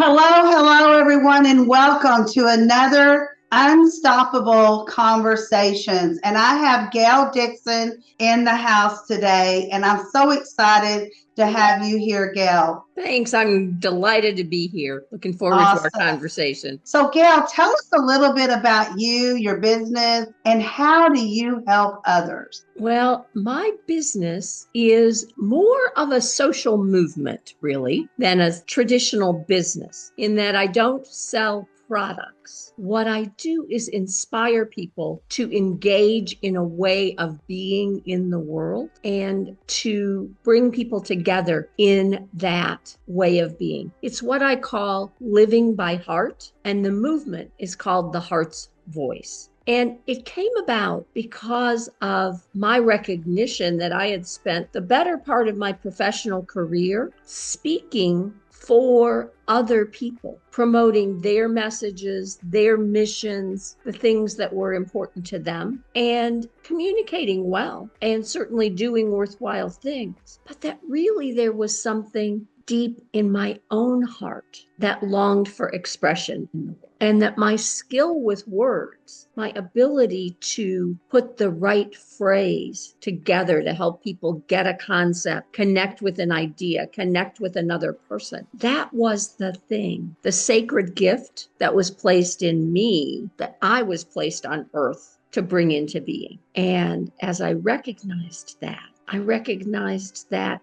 Hello, everyone, and welcome to another Unstoppable Conversations. And I have Gail Dixon in the house today, and I'm so excited to have you here, Gail. Thanks. I'm delighted to be here. Looking forward to our Awesome. conversation. So, Gail, tell us a little bit about you, your business, and how do you help others? Well, my business is more of a social movement, really, than a traditional business, in that I don't sell products. What I do is inspire people to engage in a way of being in the world and to bring people together in that way of being. It's what I call living by heart, and the movement is called the Heart's Voice. And it came about because of my recognition that I had spent the better part of my professional career speaking for other people, promoting their messages, their missions, the things that were important to them, and communicating well, and certainly doing worthwhile things. But that really there was something deep in my own heart that longed for expression in the world. And that my skill with words, my ability to put the right phrase together to help people get a concept, connect with an idea, connect with another person, that was the thing, the sacred gift that was placed in me, that I was placed on earth to bring into being. And as I recognized that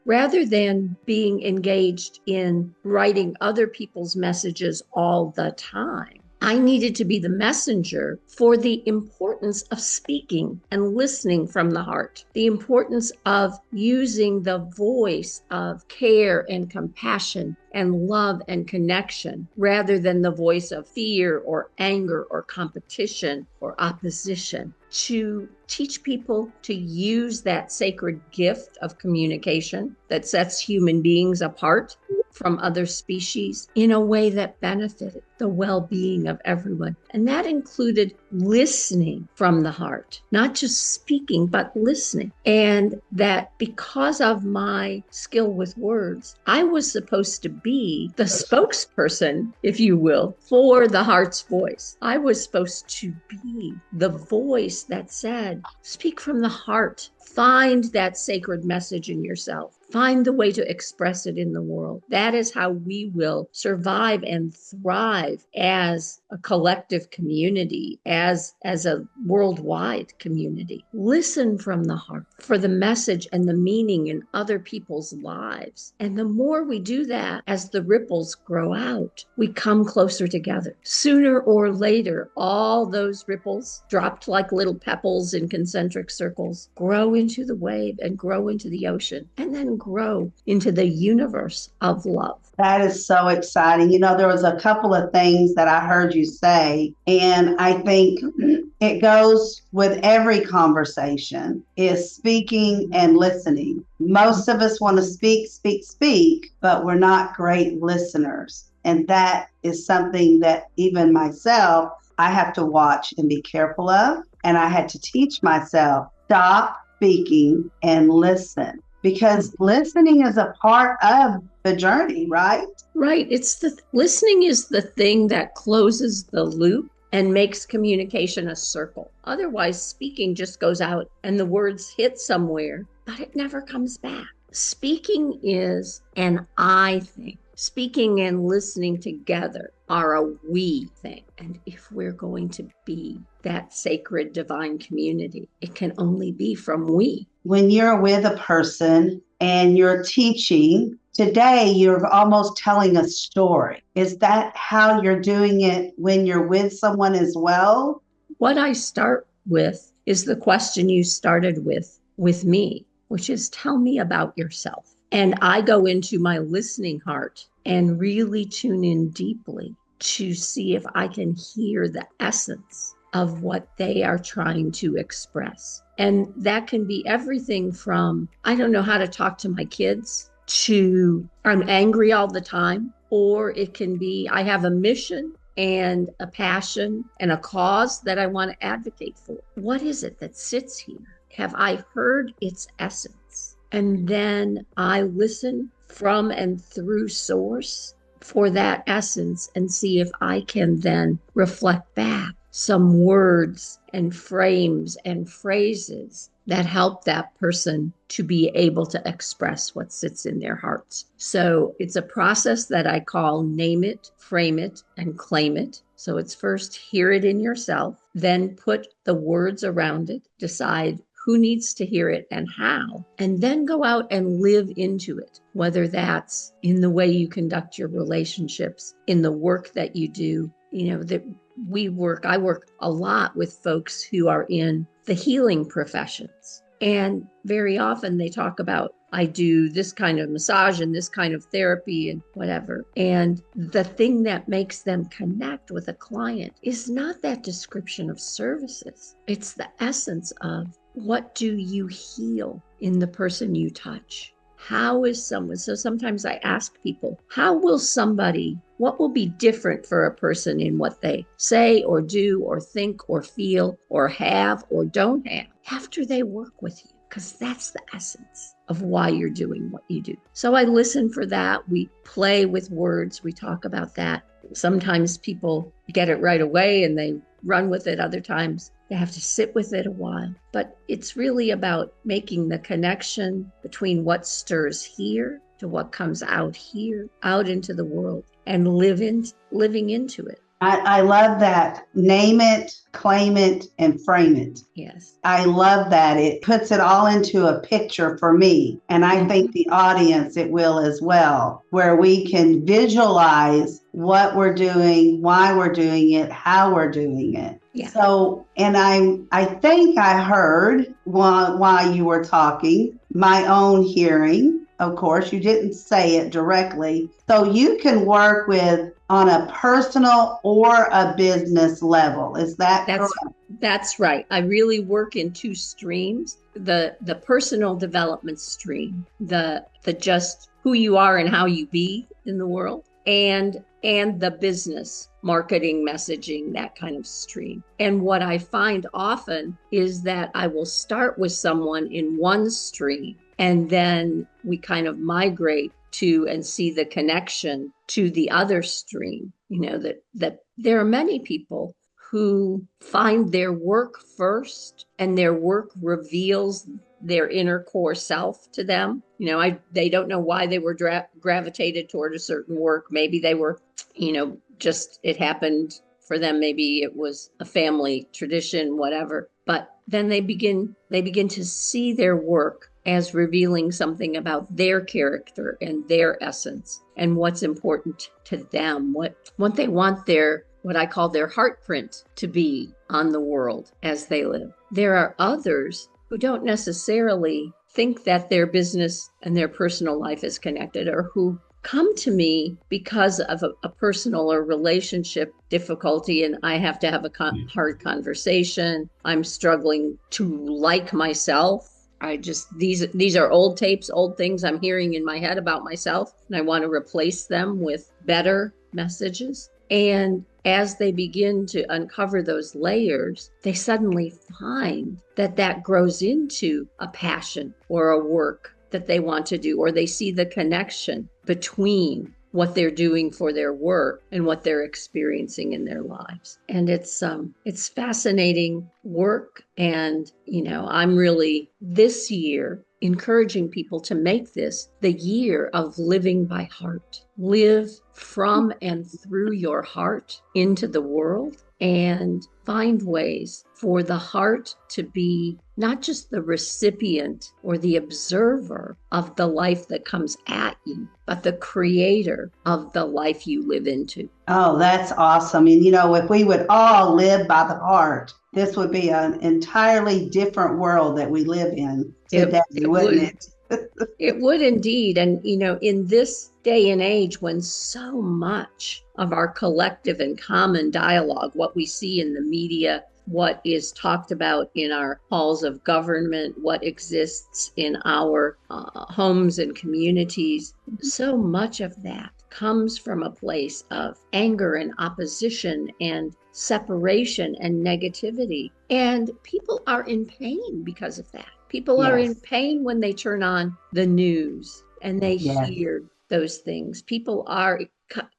rather than being engaged in writing other people's messages all the time, I needed to be the messenger for the importance of speaking and listening from the heart, the importance of using the voice of care and compassion and love and connection rather than the voice of fear or anger or competition or opposition, to teach people to use that sacred gift of communication that sets human beings apart from other species in a way that benefited the well-being of everyone. And that included listening from the heart, not just speaking, but listening. And that because of my skill with words, I was supposed to be the spokesperson, if you will, for the heart's voice. I was supposed to be the voice that said, speak from the heart. Find that sacred message in yourself. Find the way to express it in the world. That is how we will survive and thrive as a collective community, as a worldwide community. Listen from the heart for the message and the meaning in other people's lives. And the more we do that, as the ripples grow out, we come closer together. Sooner or later, all those ripples, dropped like little pebbles in concentric circles, grow into the wave and grow into the ocean, and then grow into the universe of love. That is so exciting. There was a couple of things that I heard you say, and I think it goes with every conversation is speaking and listening. Most of us want to speak, but we're not great listeners. And that is something that even myself, I have to watch and be careful of. And I had to teach myself, stop speaking and listen. Because listening is a part of the journey, right? Right. Listening is the thing that closes the loop and makes communication a circle. Otherwise, speaking just goes out and the words hit somewhere, but it never comes back. Speaking is an I thing. Speaking and listening together are a we thing. And if we're going to be that sacred divine community, it can only be from we. When you're with a person and you're teaching, today you're almost telling a story. Is that how you're doing it when you're with someone as well? What I start with is the question you started with me, which is tell me about yourself. And I go into my listening heart and really tune in deeply to see if I can hear the essence of what they are trying to express. And that can be everything from, I don't know how to talk to my kids, to I'm angry all the time. Or it can be, I have a mission and a passion and a cause that I want to advocate for. What is it that sits here? Have I heard its essence? And then I listen from and through source for that essence and see if I can then reflect back some words and frames and phrases that help that person to be able to express what sits in their hearts. So it's a process that I call name it, frame it, and claim it. So it's first hear it in yourself, then put the words around it, decide who needs to hear it and how, and then go out and live into it, whether that's in the way you conduct your relationships, in the work that you do. That I work a lot with folks who are in the healing professions. And very often they talk about, I do this kind of massage and this kind of therapy and whatever. And the thing that makes them connect with a client is not that description of services. It's the essence of, what do you heal in the person you touch? How is someone? So sometimes I ask people, what will be different for a person in what they say or do or think or feel or have or don't have after they work with you? Because that's the essence of why you're doing what you do. So I listen for that. We play with words. We talk about that. Sometimes people get it right away and they run with it. Other times they have to sit with it a while. But it's really about making the connection between what stirs here to what comes out here, out into the world, and living into it. I love that. Name it, claim it, and frame it. Yes. I love that. It puts it all into a picture for me. And I think the audience, it will as well, where we can visualize what we're doing, why we're doing it, how we're doing it. Yeah. So, and I think I heard while you were talking, my own hearing. Of course, you didn't say it directly. So you can work with on a personal or a business level. Is that correct? That's right. I really work in two streams. The personal development stream, the just who you are and how you be in the world, and the business marketing, messaging, that kind of stream. And what I find often is that I will start with someone in one stream, and then we kind of migrate to and see the connection to the other stream. That there are many people who find their work first, and their work reveals their inner core self to them. They don't know why they were gravitated toward a certain work. Maybe they were, just it happened for them. Maybe it was a family tradition, whatever. But then they begin to see their work as revealing something about their character and their essence and what's important to them, what they want what I call their heart print to be on the world as they live. There are others who don't necessarily think that their business and their personal life is connected, or who come to me because of a personal or relationship difficulty, and I have to have a hard conversation. I'm struggling to like myself. These are old tapes, old things I'm hearing in my head about myself, and I want to replace them with better messages. And as they begin to uncover those layers, they suddenly find that grows into a passion or a work that they want to do, or they see the connection between what they're doing for their work and what they're experiencing in their lives. And it's fascinating work. And, I'm really this year encouraging people to make this the year of living by heart. Live from and through your heart into the world, and find ways for the heart to be not just the recipient or the observer of the life that comes at you, but the creator of the life you live into. Oh, that's awesome. And, if we would all live by the heart, this would be an entirely different world that we live in today, wouldn't it? It would indeed. And, in this day and age when so much of our collective and common dialogue, what we see in the media, what is talked about in our halls of government, what exists in our homes and communities, so much of that comes from a place of anger and opposition and separation and negativity. And people are in pain because of that. People are in pain when they turn on the news and they hear those things. People are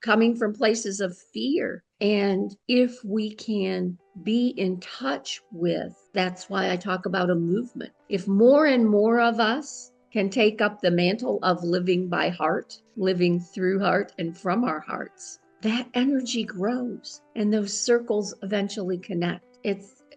coming from places of fear. And if we can be in touch with, that's why I talk about a movement. If more and more of us can take up the mantle of living by heart, living through heart and from our hearts, that energy grows and those circles eventually connect.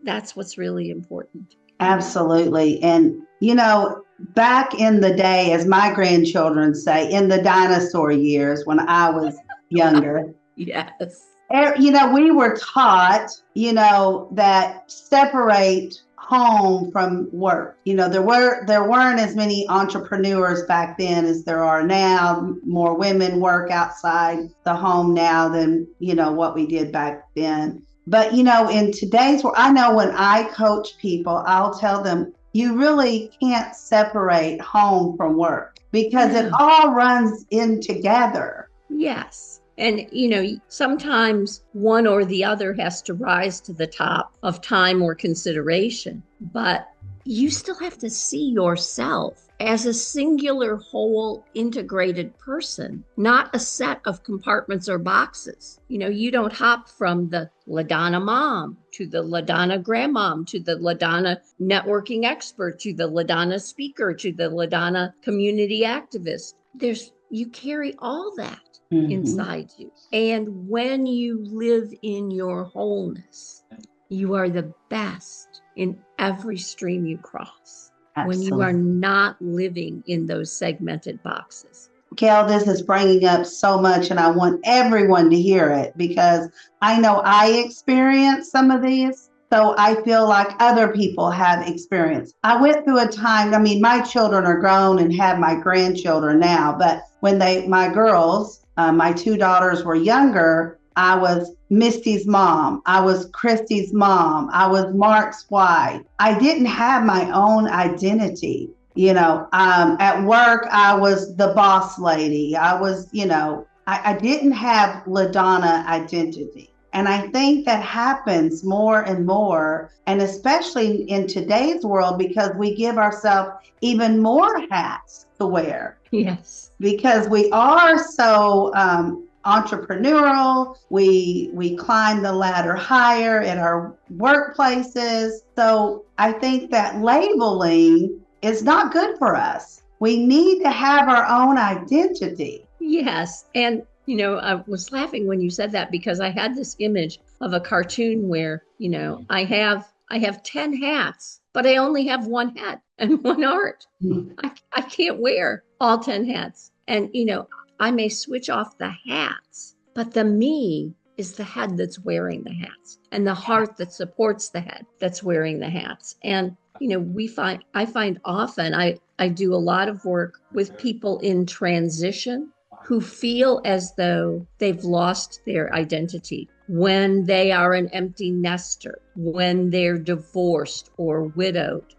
That's what's really important. Absolutely. And, back in the day, as my grandchildren say, in the dinosaur years when I was younger, Yes. we were taught, that separate home from work. There weren't as many entrepreneurs back then as there are now. More women work outside the home now than, what we did back then. But, in today's world, I know when I coach people, I'll tell them, you really can't separate home from work because it all runs in together. Yes. And, sometimes one or the other has to rise to the top of time or consideration, but you still have to see yourself as a singular, whole, integrated person, not a set of compartments or boxes. You don't hop from the LaDonna mom to the LaDonna grandmom to the LaDonna networking expert to the LaDonna speaker to the LaDonna community activist. You carry all that inside you. And when you live in your wholeness, you are the best in every stream you cross. Absolutely. When you are not living in those segmented boxes. Gail, this is bringing up so much, and I want everyone to hear it because I know I experienced some of these. So I feel like other people have experienced. I went through a time, my children are grown and have my grandchildren now, but when my girls, my two daughters were younger, I was Misty's mom. I was Christy's mom. I was Mark's wife. I didn't have my own identity. At work, I was the boss lady. I was, I didn't have LaDonna identity. And I think that happens more and more, and especially in today's world, because we give ourselves even more hats to wear. Yes. Because we are so entrepreneurial, we climb the ladder higher in our workplaces. So I think that labeling is not good for us. We need to have our own identity. Yes. And, I was laughing when you said that because I had this image of a cartoon where, I have 10 hats, but I only have one hat and one heart. I can't wear all 10 hats. And, I may switch off the hats, but the me is the head that's wearing the hats and the heart that supports the head that's wearing the hats. And, I find often I do a lot of work with people in transition who feel as though they've lost their identity when they are an empty nester, when they're divorced or widowed,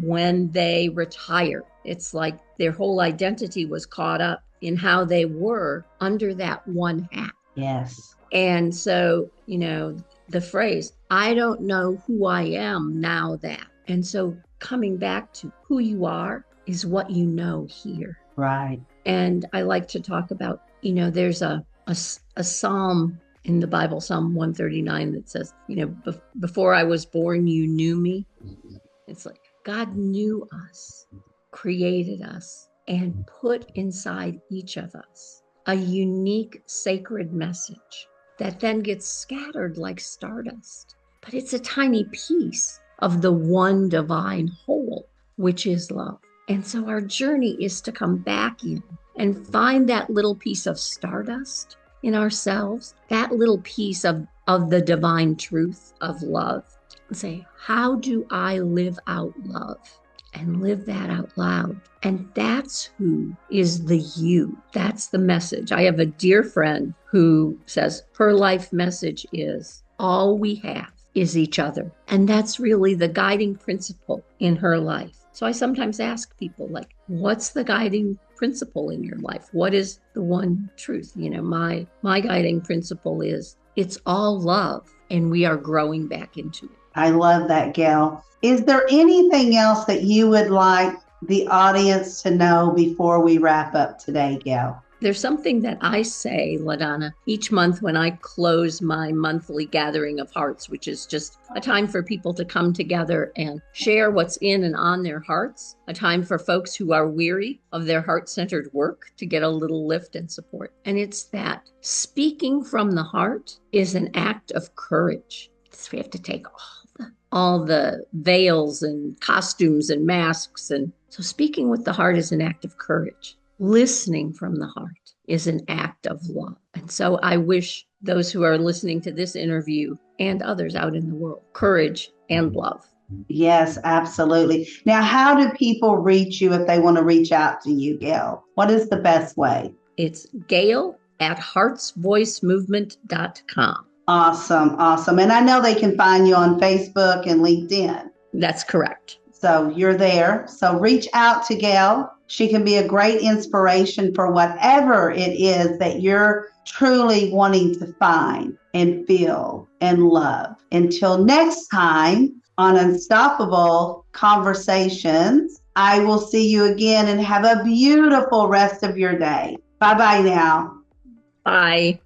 when they retire. It's like their whole identity was caught up in how they were under that one hat. Yes. And so, the phrase, I don't know who I am now that. And so coming back to who you are is what you know here. Right. And I like to talk about, there's a psalm in the Bible, Psalm 139, that says, before I was born, you knew me. It's like God knew us, created us, and put inside each of us a unique sacred message that then gets scattered like stardust. But it's a tiny piece of the one divine whole, which is love. And so our journey is to come back in and find that little piece of stardust in ourselves, that little piece of the divine truth of love, and say, how do I live out love? And live that out loud. And that's who is the you. That's the message. I have a dear friend who says her life message is all we have is each other. And that's really the guiding principle in her life. So I sometimes ask people, like, what's the guiding principle in your life? What is the one truth? My guiding principle is it's all love, and we are growing back into it. I love that, Gail. Is there anything else that you would like the audience to know before we wrap up today, Gail? There's something that I say, LaDonna, each month when I close my monthly gathering of hearts, which is just a time for people to come together and share what's in and on their hearts, a time for folks who are weary of their heart-centered work to get a little lift and support. And it's that speaking from the heart is an act of courage. We have to take all the veils and costumes and masks. And so speaking with the heart is an act of courage. Listening from the heart is an act of love. And so I wish those who are listening to this interview and others out in the world courage and love. Yes, absolutely. Now, how do people reach you if they want to reach out to you, Gail? What is the best way? It's Gail@heartsvoicemovement.com. Awesome. And I know they can find you on Facebook and LinkedIn. That's correct. So you're there. So reach out to Gail. She can be a great inspiration for whatever it is that you're truly wanting to find and feel and love. Until next time on Unstoppable Conversations, I will see you again and have a beautiful rest of your day. Bye-bye now. Bye.